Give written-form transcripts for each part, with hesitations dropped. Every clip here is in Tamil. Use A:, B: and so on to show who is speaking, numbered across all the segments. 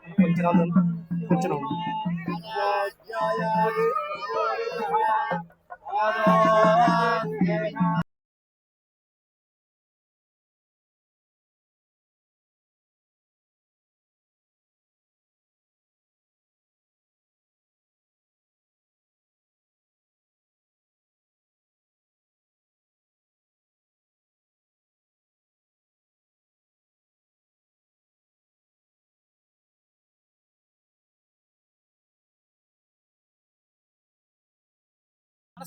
A: கொஞ்ச நாள் கொஞ்ச நாள்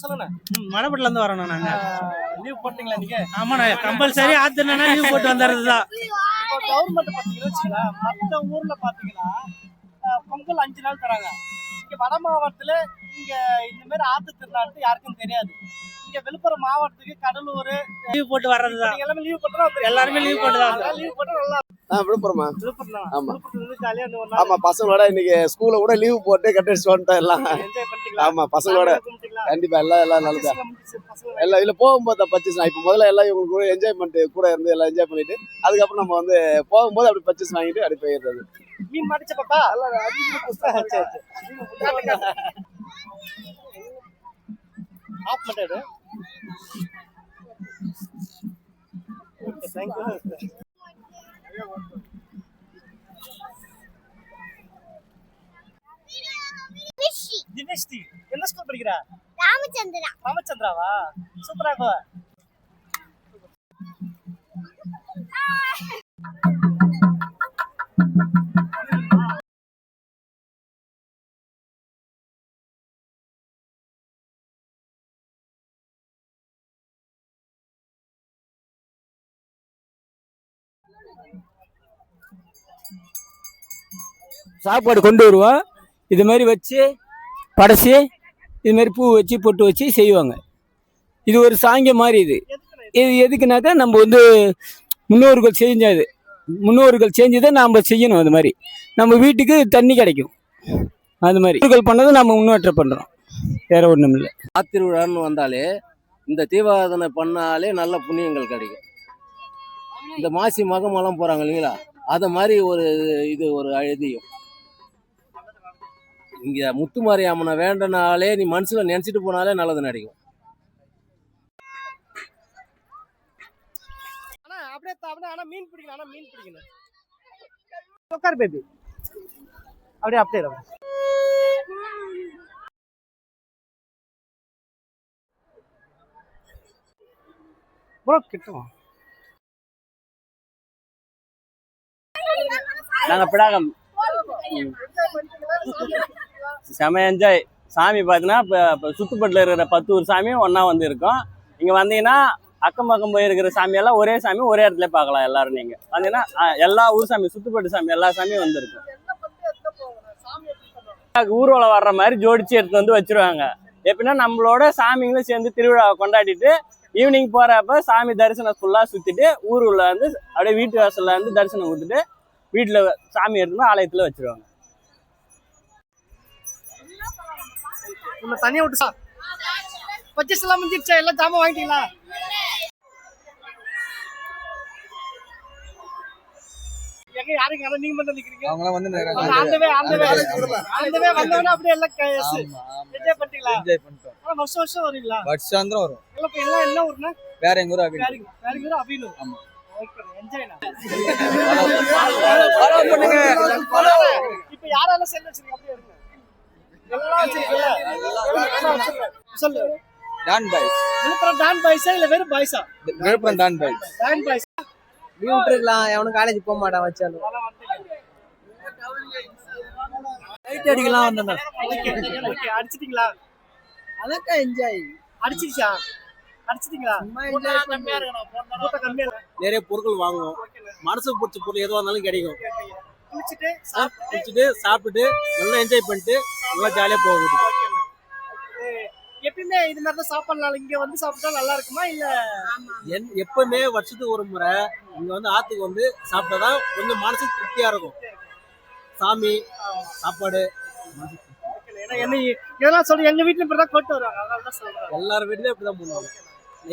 A: சொல்லுங்க.
B: மணப்பட்டில இருந்து வரோம் நாங்க.
A: லீவ் போட்டீங்களா நீங்க?
B: ஆமாண்ணா, கம்பல்சரி ஆத்துனா லீவ் போட்டு வந்துடுறதுதான்.
A: இப்போ கவர்மெண்ட் பாத்தீங்கன்னா வச்சுக்கலாம், மற்ற ஊர்ல பாத்தீங்கன்னா பொங்கல் 5 நாள் தராங்க. இங்க வட மாவட்டத்துல இங்க இந்த மாதிரி ஆத்து திருநாட்டு யாருக்கும் தெரியாது. இங்க விழுப்புரம் மாவட்டத்துக்கு கடலூர்
B: லீவ் போட்டு வர்றதுதான்.
A: எல்லாமே லீவ் போட்டா
B: எல்லாருமே லீவ் போட்டு தான்.
A: லீவ் போட்டா நல்லா
C: விழுப்புரமா?
A: விழுப்புரம்
C: ஆமா.
A: விழுப்புரத்துல ஜாலியா
C: ஆமா, பசங்களோட இன்னைக்கு ஸ்கூல்ல கூட லீவ் போட்டு கட்டடிச்சு வந்துட்டோம் எல்லாம்.
A: என்ஜாய் பண்ணிட்டீங்களா?
C: ஆமா, பசங்களோட கண்டிப்பா எல்லாம் நல்லதா. எல்லாம் இதுல போகும்போது பர்ச்சேஸ் இப்ப முதல்ல எல்லாம் இவங்க கூட என்ஜாய்மெண்ட் கூட இருந்து எல்லாம் என்ஜாய் பண்ணிட்டு அதுக்கப்புறம் நம்ம வந்து போகும்போது அப்படி பர்ச்சேஸ் வாங்கிட்டு அப்படி போயிடுறது.
A: மீன் மாட்டிச்ச பாப்பா ஆஃப் பண்ணிடு. Okay, thank you. தினேஷ்டி எந்த ஸ்கூல் படிக்கிற? ராமச்சந்திராவா? சூப்பரா இருக்கோ.
D: சாப்பாடு கொண்டு வருவோம். இது மாதிரி வச்சு படைச்சி இது மாதிரி பூ வச்சு பொட்டு வச்சு செய்வாங்க. இது ஒரு சாங்கியம் மாதிரி. இது எதுக்குனாக்கா நம்ம வந்து முன்னோர்கள் செஞ்சதை நாம் செய்யணும். அது மாதிரி நம்ம வீட்டுக்கு தண்ணி கிடைக்கும். அது மாதிரி பண்ணதை நம்ம முன்னேற்றம் பண்ணுறோம், வேற ஒன்றும் இல்லை.
E: ஆத்திருவிழான்னு வந்தாலே இந்த தீபாராதனை பண்ணாலே நல்ல புண்ணியங்கள் கிடைக்கும். இந்த மாசி மகமெல்லாம் போகிறாங்க இல்லைங்களா, அதை மாதிரி ஒரு ஐதீகம். இங்கே முத்துமாரியம்மனை வேண்டனாலே நீ மனசில் நினச்சிட்டு போனாலே நல்லது நடக்கும்.
A: ஆனா மீன் பிடிக்கணும். உட்கார் பேபி. அப்படியே ப்ரோ கிட்டவா.
F: நாங்கள் பிடாகம் செம என்ஜாய். சாமி பார்த்தீங்கன்னா இப்போ சுத்துப்பட்டில் இருக்கிற 10 ஊர் சாமியும் ஒன்றா வந்து இருக்கோம். இங்கே வந்தீங்கன்னா அக்கம் பக்கம் போயிருக்கிற சாமியெல்லாம் ஒரே சாமி ஒரே இடத்துல பார்க்கலாம். எல்லாரும் நீங்கள் வந்தீங்கன்னா எல்லா ஊர் சாமி, சுத்துப்பட்டு சாமி எல்லா சாமியும் வந்துருக்கும். ஊர்வலம் வர்ற மாதிரி ஜோடிச்சு எடுத்து வந்து வச்சிருவாங்க. எப்படின்னா நம்மளோட சாமிங்களும் சேர்ந்து திருவிழாவை கொண்டாடிட்டு ஈவினிங் போகிறப்ப சாமி தரிசனம் ஃபுல்லாக சுற்றிட்டு ஊர் உள்ள வந்து அப்படியே வீட்டு வாசலில் வந்து தரிசனம் கொடுத்துட்டு வீட்டில் சாமி எடுத்துன்னு ஆலயத்தில் வச்சிருவாங்க.
A: தனியா விட்டு பர்ச்சேஸ் எல்லாம் முடிஞ்சிருச்சா? எல்லாம் ஜாமான் வாங்கிட்டீங்களா? எங்க யாருக்கு நீங்க மட்டும் நிக்கிறீங்க? அவங்க வந்து வந்தவன அப்படியே எல்லாம் என்ஜாய் பண்ணிட்டீங்களா? என்ஜாய் பண்ணிட்டோம். வருஷம் வரீங்களா? வருஷாந்திரம் வரும். எல்லாம் என்ன ஊர்னா? வேற எங்க ஊர்? அபினு. ஆமா. ஓகே, என்ஜாய்னா. ஃபாலோ பண்ணுங்க. இப்போ யாரெல்லாம் செல் வச்சிருக்கீங்க? அப்படியே இருங்க. எல்லாம் வச்சிருக்கீங்க. சொல்லு. Don boys. விழுப்புரம் டான் பாய்ஸா இல்ல வெறும் பாய்ஸா? Villupuram don boys. Don boys.
B: Leave விட்டுருக்கலாம், எவனும் காலேஜ் போக மாட்டான் வச்சாலும். லைட் அடிக்கலாம் வந்தேன்.
A: ஓகே, அடிச்சிட்டீங்களா?
B: அதக்க என்ஜாய்.
A: அடிச்சிச்சா? அடிச்சிட்டீங்களா?
E: நிறைய பொருட்கள் வாங்குவோம். மனசுக்கு பிடிச்ச பொருள் எதுவாக இருந்தாலும் கிடைக்கும்.
A: குளிச்சுட்டு
E: சாப்பிட்டுட்டு நல்லா என்ஜாய் பண்ணிட்டு நல்லா ஜாலியாக போகுது.
A: எப்பயுமே இது மாதிரி தான் சாப்பிடலாம். இங்க வந்து சாப்பிட்டா நல்லா இருக்குமா இல்ல?
E: எப்பவுமே வருஷத்துக்கு ஒரு முறை இங்க வந்து ஆத்துக்கு வந்து சாப்பிட்டாதான் கொஞ்சம் மனசுக்கு திருப்தியா இருக்கும். சாமி சாப்பாடு
A: இதெல்லாம் சொல்லி எங்க வீட்டுல இப்படிதான் கொண்டு வருவாங்க. அதனாலதான் சொல்றேன்,
E: எல்லாரும் வீட்லயும் இப்படிதான் பண்ணுவாங்க.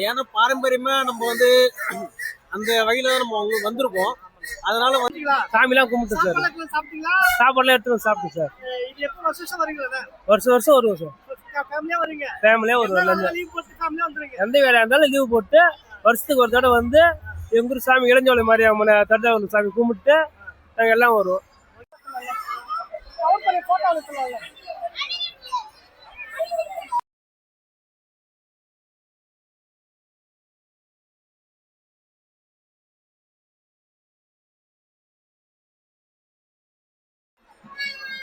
E: ஏன்னா பாரம்பரியமா நம்ம வந்து அந்த வகையில நம்ம வந்திருக்கோம். அதனால வந்து
A: கும்பிட்டீங்களா?
G: சாமிலாம் கும்பிட்டு சார்.
A: சாப்பாடுலாம் சாப்பிட்டீங்களா?
G: சாப்பாடுலாம் எடுத்து வந்து சாப்பிட்டு சார்.
A: இது எப்போ வருஷம் வரீங்களா?
G: வருஷம் வருஷம் வருவோம் சார்.
A: ஃபேமிலியா வரீங்க?
G: ஃபேமிலியா ஒரு
A: லீவ் போட்டு ஃபேமிலியா வந்துருங்க.
G: எந்த வேலையா இருந்தாலும் லீவு போட்டு வருஷத்துக்கு ஒரு தடவை வந்து எங்க ஊர் சாமி இளஞ்சோலை மாரியம்மனை தர்ஜாவூர் சாமி கும்பிட்டு நாங்கள் எல்லாம் வருவோம்.
A: போட்டோ எடுத்துலாம்ல.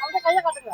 A: அப்படியே கையை காட்டுங்க.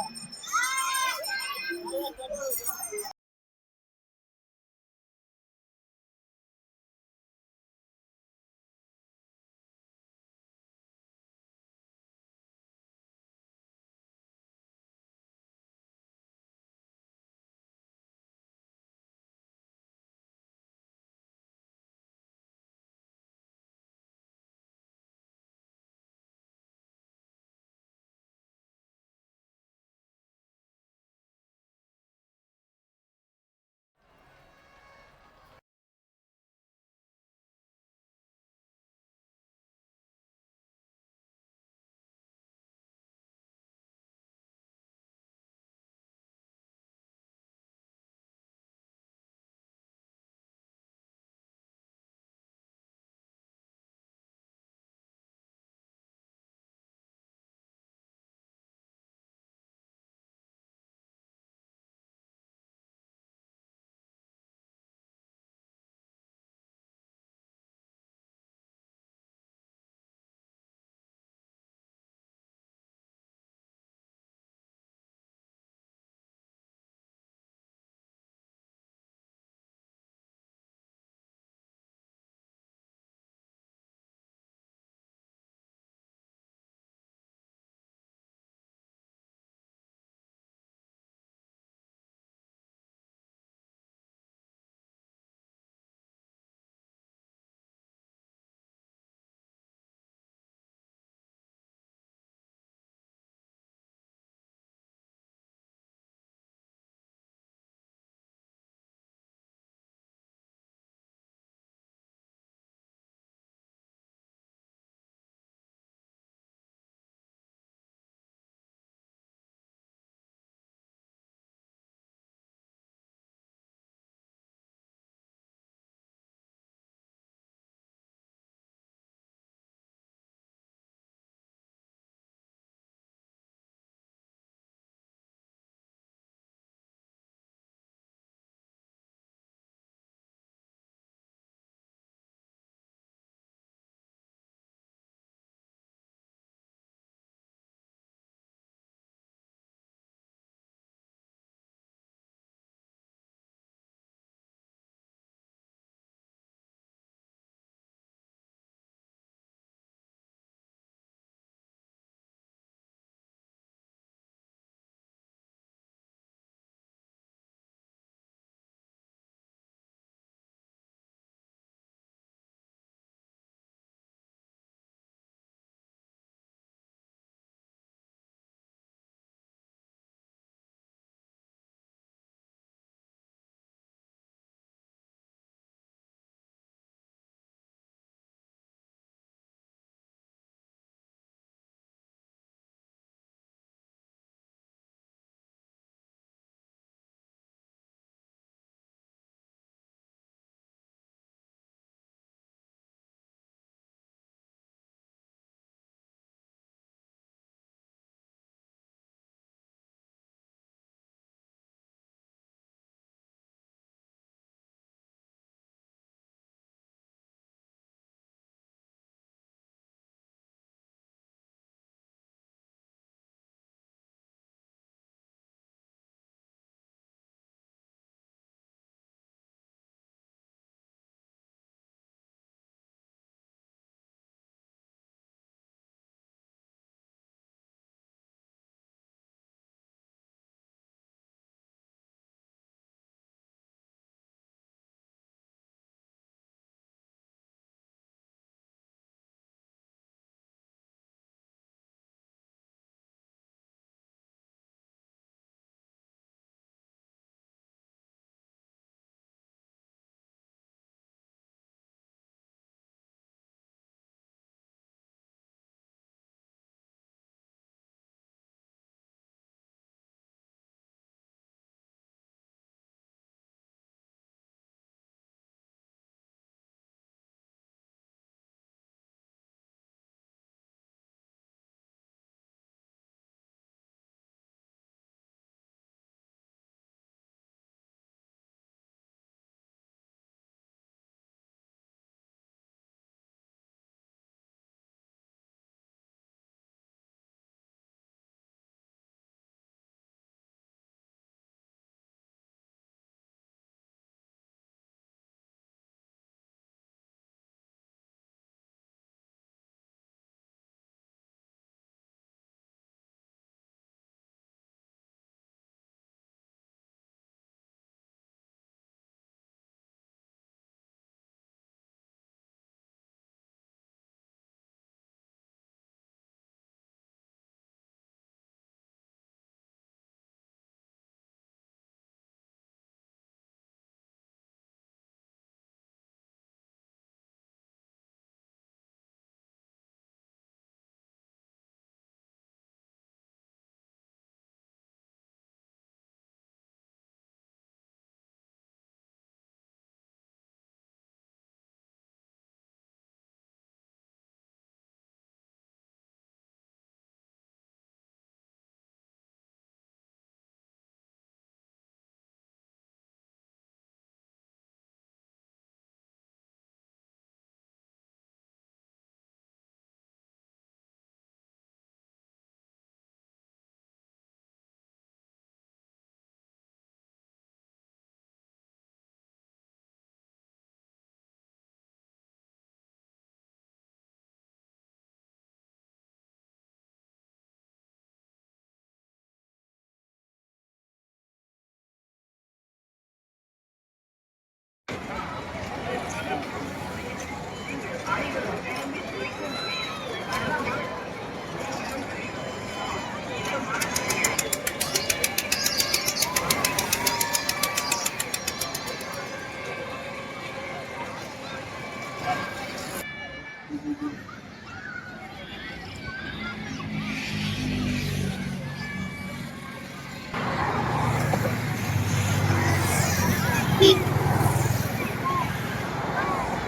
A: இருக்கு